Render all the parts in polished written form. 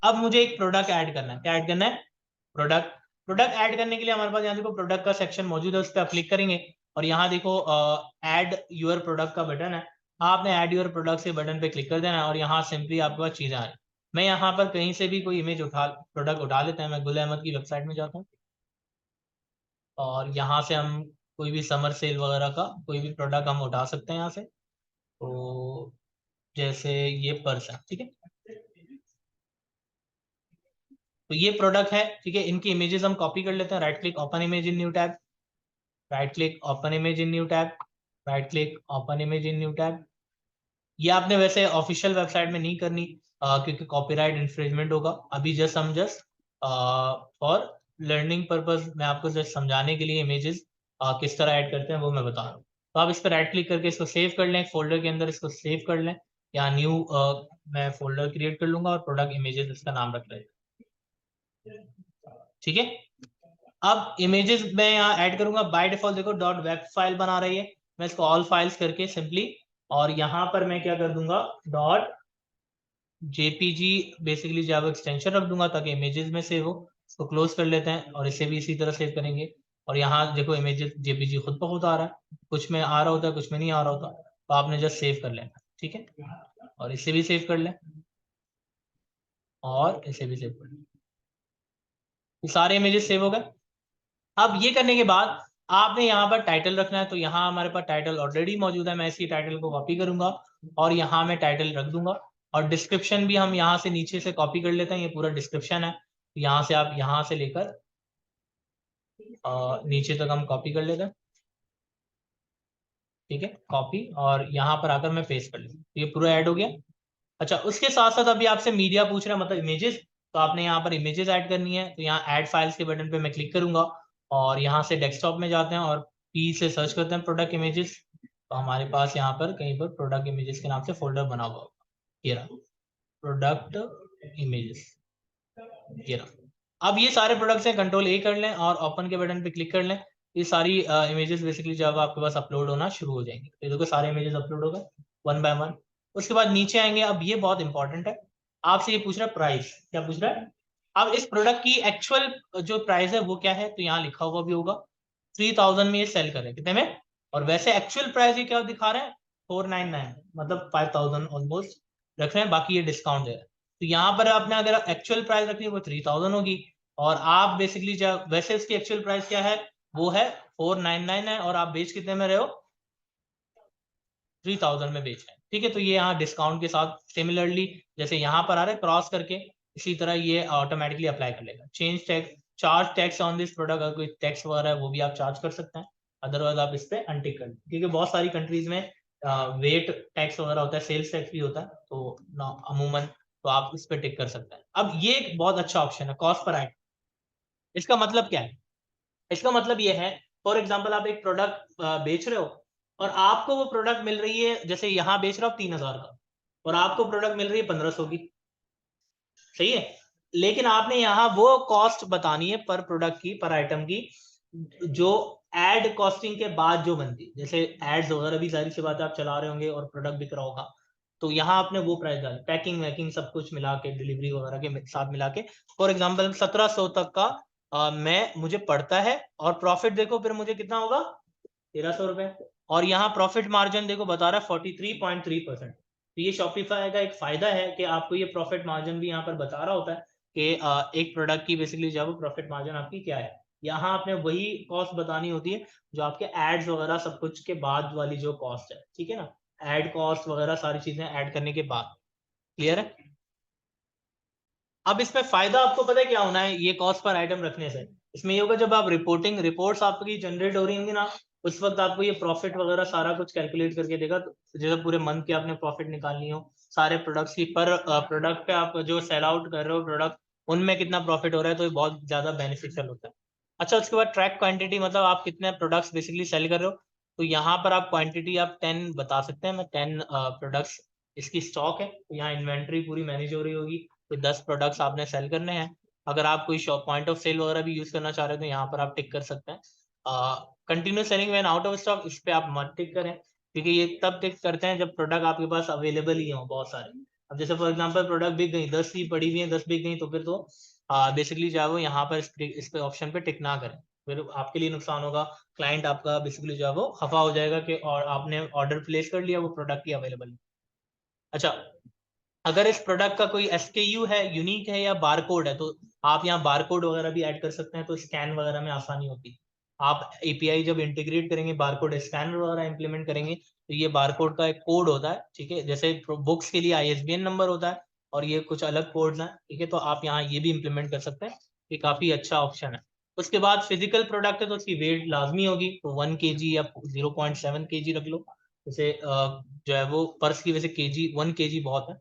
अब मुझे एक प्रोडक्ट ऐड करना है। क्या ऐड करना है? प्रोडक्ट। प्रोडक्ट ऐड करने के लिए हमारे पास यहाँ देखो प्रोडक्ट का सेक्शन मौजूद है, उस पर आप क्लिक करेंगे और यहाँ देखो ऐड योर प्रोडक्ट का बटन है। आपने ऐड योर प्रोडक्ट से बटन पे क्लिक कर देना है और यहाँ सिंपली आपके पास चीजें आ रही। मैं यहाँ पर कहीं से भी कोई इमेज प्रोडक्ट उठा लेते हैं। मैं गुल अहमद की वेबसाइट में जाता हूँ और यहाँ से हम कोई भी समर सेल वगैरह का कोई भी प्रोडक्ट हम उठा सकते हैं यहाँ से। तो जैसे ये पर्स है, ठीक है, तो ये प्रोडक्ट है, ठीक है। इनकी इमेजेस हम कॉपी कर लेते हैं। Right click open image in new tab, right click open image in new tab, right click open image in new tab. ये आपने वैसे ऑफिशियल वेबसाइट में नहीं करनी क्योंकि कॉपीराइट इन्फ्रिंजमेंट होगा। अभी जस्ट हम जस्ट फॉर लर्निंग पर्पस मैं आपको जस्ट समझाने के लिए इमेजेस किस तरह ऐड करते हैं वो मैं बता रहा हूँ। तो आप इस पर राइट क्लिक करके इसको सेव कर लें, फोल्डर के अंदर इसको सेव कर लें। या न्यू मैं फोल्डर क्रिएट कर लूंगा और प्रोडक्ट इमेजेस इसका नाम रख लें, ठीक है। अब इमेजेस मैं यहाँ ऐड करूंगा। बाय डिफॉल्ट देखो डॉट वेब फाइल बना रही है, मैं इसको ऑल फाइल्स करके सिंपली और यहाँ पर मैं क्या कर दूंगा dot JPG basically Java extension रख दूंगा ताकि इमेजेस में सेव हो। इसको क्लोज कर लेते हैं और इसे भी इसी तरह सेव करेंगे। और यहाँ देखो इमेजेस जेपीजी खुद ब खुद आ रहा है, कुछ में आ रहा होता है कुछ में नहीं आ रहा होता, तो आपने जस्ट सेव कर लेना, ठीक है। और इसे भी सेव कर लें और इसे भी सेव कर लें। ये सारे इमेजेस सेव हो गए। अब ये करने के बाद आपने यहाँ पर टाइटल रखना है। तो यहाँ हमारे पास टाइटल ऑलरेडी मौजूद है, मैं इसी टाइटल को कॉपी करूंगा और यहाँ मैं टाइटल रख दूंगा। और डिस्क्रिप्शन भी हम यहाँ से नीचे से कॉपी कर लेते हैं, ये पूरा डिस्क्रिप्शन है। तो यहाँ से आप यहाँ से लेकर नीचे तक हम कॉपी कर लेते हैं, ठीक है, कॉपी। और यहाँ पर आकर मैं पेस्ट कर लेता हूँ, ये पूरा ऐड हो गया। अच्छा, उसके साथ साथ अभी आपसे मीडिया पूछ रहा है, मतलब इमेजेस। तो आपने यहाँ पर इमेजेस ऐड करनी है। तो यहाँ ऐड फाइल्स के बटन पे मैं क्लिक करूंगा और यहाँ से डेस्कटॉप में जाते हैं और पी से सर्च करते हैं प्रोडक्ट इमेजेस। तो हमारे पास यहाँ पर कहीं पर प्रोडक्ट इमेजेस के नाम से फोल्डर बना हुआ होगा, ये रहा प्रोडक्ट इमेजेस, ये रहा। अब ये सारे प्रोडक्ट्स हैं, कंट्रोल ए कर लें और ओपन के बटन पे क्लिक कर लें। ये सारी इमेजेस बेसिकली जब आपके पास अपलोड होना शुरू हो जाएंगे। तो देखो सारे इमेजेस अपलोड हो गए वन बाय वन। उसके बाद नीचे आएंगे। अब ये बहुत इंपॉर्टेंट है, आपसे ये पूछ रहा है प्राइस। क्या पूछ रहा है? अब इस प्रोडक्ट की एक्चुअल जो प्राइस है वो क्या है, तो यहाँ लिखा हुआ भी होगा 3000 में ये सेल करें, कितने में। और वैसे एक्चुअल प्राइस ये क्या दिखा रहे हैं, 499, मतलब 5000 ऑलमोस्ट रख रहे हैं, बाकी ये डिस्काउंट है। तो यहाँ पर आपने अगर एक्चुअल प्राइस रखनी है वो 3000 होगी। और आप बेसिकली जब वैसे उसकी एक्चुअल प्राइस क्या है, वो है 499 है, और आप बेच कितने में रहे हो, 3000 में बेच रहे हैं, ठीक है। तो ये यहाँ डिस्काउंट के साथ सिमिलरली जैसे यहाँ पर आ रहा है क्रॉस करके, इसी तरह ये ऑटोमेटिकली अप्लाई कर लेगा। Change tax, charge tax on this product, अगर कोई टैक्स वगैरह है वो भी आप चार्ज कर सकते हैं। अदरवाइज आप इस पे अनटिक कर, क्योंकि बहुत सारी कंट्रीज में वेट टैक्स वगैरह होता है, सेल्स टैक्स भी होता है, तो अमूमन तो आप इस पे टिक कर सकते हैं। अब ये एक बहुत अच्छा ऑप्शन है कॉस्ट पर आइटम। इसका मतलब क्या है? इसका मतलब ये है, फॉर एग्जाम्पल आप एक प्रोडक्ट बेच रहे हो और आपको वो प्रोडक्ट मिल रही है, जैसे यहाँ बेच रहे हो आप 3000 का और आपको प्रोडक्ट मिल रही है 1500 की, सही है। लेकिन आपने यहाँ वो कॉस्ट बतानी है पर प्रोडक्ट की, पर आइटम की, जो एड कॉस्टिंग के बाद जो बनती है। जैसे एड्स वगैरह भी सारी सी बातें आप चला रहे होंगे और प्रोडक्ट बिक रहा होगा, तो यहाँ आपने वो प्राइस डाली, पैकिंग वैकिंग सब कुछ मिला के, डिलीवरी वगैरह के साथ मिला के। फॉर एग्जाम्पल 1700 तक का मैं मुझे पड़ता है और प्रॉफिट देखो फिर मुझे कितना होगा, 1300 रुपए। और यहाँ प्रॉफिट मार्जिन देखो बता रहा है 43.3%। तो ये शॉपिफाई का एक फायदा है कि आपको ये प्रॉफिट मार्जिन भी यहाँ पर बता रहा होता है कि एक प्रोडक्ट की बेसिकली जब प्रॉफिट मार्जिन आपकी क्या है। यहाँ आपने वही कॉस्ट बतानी होती है जो आपके एड्स वगैरह सब कुछ के बाद वाली जो कॉस्ट है, ठीक है ना, एड कॉस्ट वगैरह सारी चीजें ऐड करने के बाद। क्लियर है? अब इसमें फायदा आपको पता है क्या होना है ये कॉस्ट पर आइटम रखने से? इसमें ये होगा जब आप रिपोर्ट्स आपकी जनरेट हो रही होंगी ना, उस वक्त आपको ये प्रॉफिट वगैरह सारा कुछ कैलकुलेट करके देगा। तो जैसे पूरे मंथ की आपने प्रॉफिट निकालनी हो सारे प्रोडक्ट्स की, पर प्रोडक्ट पे आप जो सेल आउट कर रहे हो प्रोडक्ट, उनमें कितना प्रॉफिट हो रहा है, तो ये बहुत ज्यादा बेनिफिशियल होता है। अच्छा, उसके बाद ट्रैक क्वांटिटी, मतलब आप कितने प्रोडक्ट्स बेसिकली सेल कर रहे हो। तो यहाँ पर आप क्वांटिटी आप 10 बता सकते हैं, मैं 10 प्रोडक्ट्स इसकी स्टॉक है, तो यहाँ इन्वेंट्री पूरी मैनेज हो रही होगी। तो 10 प्रोडक्ट्स आपने सेल करने हैं। अगर आप कोई शॉप पॉइंट ऑफ सेल वगैरह भी यूज करना चाह रहे हो तो यहाँ पर आप टिक कर सकते हैं। Continue selling when out of stock, इस पे आप मत टिक करें, क्योंकि ये तब टिक करते हैं जब प्रोडक्ट आपके पास अवेलेबल ही हो बहुत सारे। अब जैसे फॉर एग्जांपल प्रोडक्ट बिक गई, 10 ही पड़ी हुई है, 10 बिक गई, तो फिर तो बेसिकली जो है वो यहाँ पर इस पे ऑप्शन पे टिक ना करें, फिर आपके लिए नुकसान होगा, क्लाइंट आपका बेसिकली जो है वो खफा हो जाएगा कि और आपने ऑर्डर प्लेस कर लिया, वो प्रोडक्ट ही अवेलेबल है। अच्छा, अगर इस प्रोडक्ट का कोई SKU है, यूनिक है या बारकोड है, तो आप यहाँ बारकोड वगैरह भी ऐड कर सकते हैं, तो स्कैन वगैरह में आसानी होती है। आप API जब इंटीग्रेट करेंगे, बारकोड स्कैनर वगैरह इंप्लीमेंट करेंगे, तो ये बारकोड का एक कोड होता है, ठीक है, जैसे बुक्स के लिए ISBN नंबर होता है, और ये कुछ अलग कोड्स हैं, ठीक है, तो आप यहाँ ये भी इंप्लीमेंट कर सकते हैं, ये काफी अच्छा ऑप्शन है। उसके बाद फिजिकल प्रोडक्ट है तो उसकी वेट लाजमी होगी, तो 1 kg या 0.7 kg रख लो, जैसे जो है वो पर्स की वैसे केजी 1 kg बहुत है,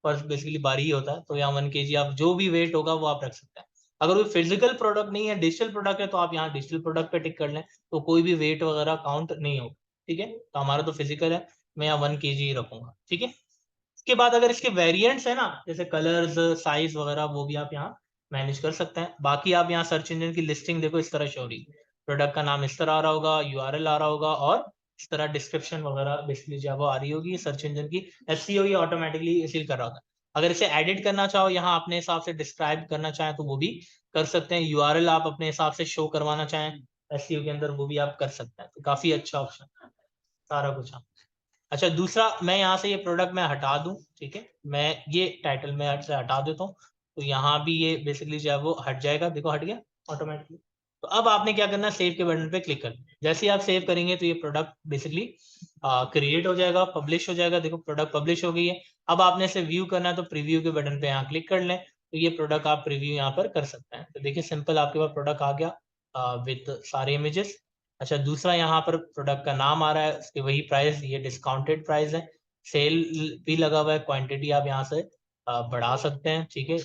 पर्स बेसिकली भारी ही होता है, तो यहाँ 1 kg आप जो भी वेट होगा वो आप रख सकते हैं। अगर वो फिजिकल प्रोडक्ट नहीं है, डिजिटल प्रोडक्ट है, तो आप यहाँ डिजिटल प्रोडक्ट पे टिक कर लें, तो कोई भी वेट वगैरह काउंट नहीं होगा, ठीक है, तो हमारा तो फिजिकल है, मैं यहाँ 1 kg ही रखूंगा, ठीक है। इसके बाद अगर इसके वेरिएंट्स है ना, जैसे कलर्स, साइज वगैरह, वो भी आप यहाँ मैनेज कर सकते हैं। बाकी आप यहाँ सर्च इंजन की लिस्टिंग देखो, इस तरह शो हो रही है, प्रोडक्ट का नाम इस तरह आ रहा होगा, URL आ रहा होगा, और इस तरह डिस्क्रिप्शन वगैरह बेसिकली जो है वो आ रही होगी, सर्च इंजन की SEO ये ऑटोमेटिकली इसीलिए कर रहा होता है। अगर इसे एडिट करना चाहो, यहाँ अपने हिसाब से डिस्क्राइब करना चाहें तो वो भी कर सकते हैं, URL आप अपने हिसाब से शो करवाना चाहें SEO के अंदर, वो भी आप कर सकते हैं, तो काफी अच्छा ऑप्शन है, सारा कुछ आप। अच्छा, दूसरा, मैं यहाँ से ये प्रोडक्ट मैं हटा दूं, ठीक है, मैं ये टाइटल में से हटा देता हूँ, तो यहाँ भी ये बेसिकली जो है वो हट जाएगा, देखो हट गया ऑटोमेटिकली। तो अब आपने क्या करना है, सेव के बटन पे क्लिक करना है, जैसे ही आप सेव करेंगे तो ये प्रोडक्ट बेसिकली क्रिएट हो जाएगा, पब्लिश हो जाएगा, देखो प्रोडक्ट पब्लिश हो गई है। अब आपने इसे व्यू करना है, तो प्रीव्यू के बटन पे यहाँ क्लिक कर लें, तो ये प्रोडक्ट आप प्रीव्यू यहाँ पर कर सकते हैं, तो देखिए सिंपल आपके पास प्रोडक्ट आ गया विद सारे इमेजेस। अच्छा, दूसरा यहाँ पर प्रोडक्ट का नाम आ रहा है, उसकी वही प्राइस, ये डिस्काउंटेड प्राइस है, सेल भी लगा हुआ है, क्वांटिटी आप यहाँ से बढ़ा सकते हैं, ठीक है,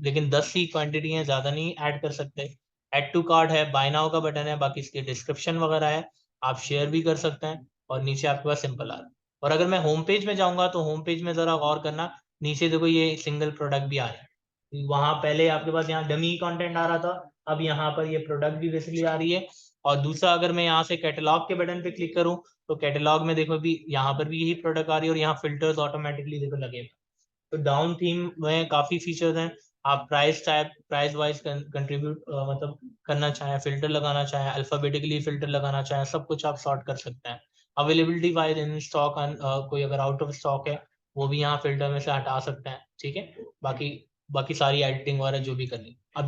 लेकिन 10 ही क्वांटिटी है, ज्यादा नहीं ऐड कर सकते। ऐड टू कार्ट है, बाय नाउ का बटन है, बाकी इसके डिस्क्रिप्शन वगैरह है, आप शेयर भी कर सकते हैं, और नीचे आपके पास सिंपल आ रहा है। और अगर मैं होम पेज में जाऊंगा, तो होम पेज में जरा गौर करना, नीचे देखो ये सिंगल प्रोडक्ट भी आ रहा है, वहां पहले आपके पास यहाँ डमी कंटेंट आ रहा था, अब यहाँ पर ये प्रोडक्ट भी बेसिकली आ रही है। और दूसरा, अगर मैं यहाँ से कैटलॉग के बटन पे क्लिक करूँ, तो कैटलॉग में देखो भी यहाँ पर भी यही प्रोडक्ट आ रही है, और यहाँ फिल्टर्स ऑटोमेटिकली देखो लगे। तो डाउन थीम में काफी फीचर्स हैं, आप price type, price wise contribute मतलब करना चाहें, फिल्टर लगाना चाहें, अल्फाबेटिकली फिल्टर लगाना चाहें, सब कुछ आप सॉर्ट कर सकते हैं। अवेलेबिलिटी वाइज इन स्टॉक, कोई अगर आउट ऑफ स्टॉक है, वो भी यहाँ फिल्टर में से हटा सकते हैं, ठीक है। बाकी बाकी सारी एडिटिंग वगैरह जो भी करनी अब